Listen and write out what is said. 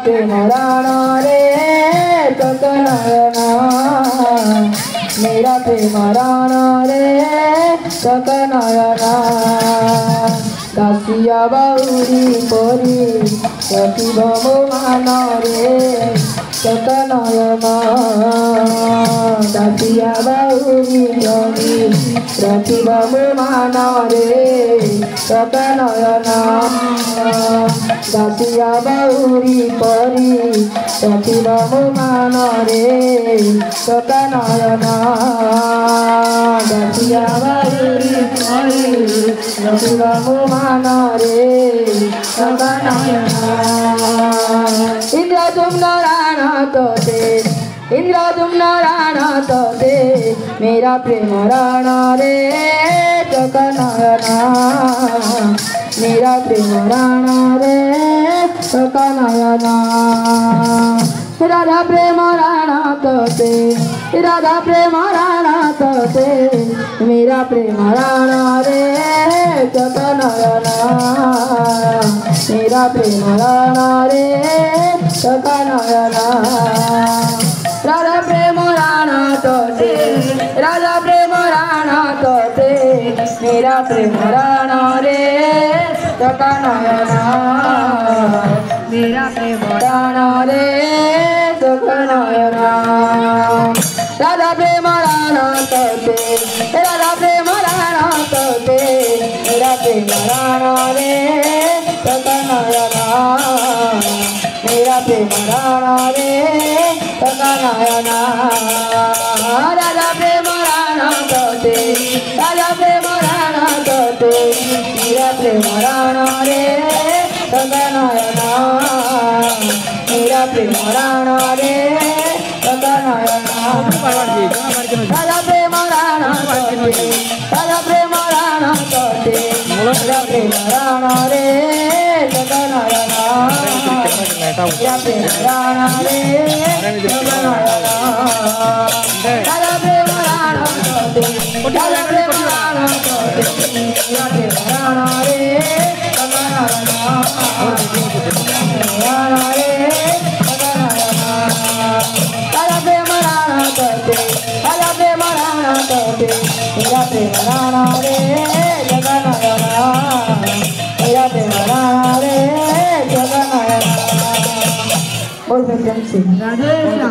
प्रेम राणा रे सकनयना मेरा प्रेम राणा रे सकनयना दासिया बाउरी परी रखिब मो मान रे सकनयना दासिया बाउरी परी रखिब मो मान रे सकनयना दासिया बाउरी परी रखिब मो मान रे सकनयना दासिया बाउरी परी रखिब मो मान रे सकनयना इंद्र तुम नारायण तोते इंद्र तुम नारायण तोते मेरा प्रेम राणा रे सकनयना मेरा प्रेम राणा रे सकनयना राधा प्रेम राणा तोते राधा प्रेम राणा तोते मेरा प्रेम राणा रे सकनयना मेरा प्रेम राणा रे सकनयना राधा प्रेम राणा तोते राधा प्रेम राणा तोते मेरा प्रेम राणा रे सकनयना मेरा प्रेम राणा रे सकनयना राधा प्रेम राणा तोते राधा प्रेम राणा तोते मेरा प्रेम राणा रे सकनयना मेरा प्रेम राणा रे सकनयना राधा प्रेम राणा तोते राधा प्रेम राणा तोते मेरा प्रेम राणा रे सकनयना मेरा प्रेम राणा रे सकनयना राधा प्रेम राणा तोते राधा प्रेम राणा तोते मेरा प्रेम राणा रे सकनयना मेरा प्रेम राणा रे सकनयना राधा प्रेम राणा तोते राधा प्रेम राणा तोते मेरा प्रेम राणा रे सकनयना राणा रे सकनयना राधा प्रेम राणा तोते राधा प्रेम राणा तोते मेरा प्रेम राणा रे सकनयना मेरा प्रेम राणा रे सकनयना। बोल सकते हैं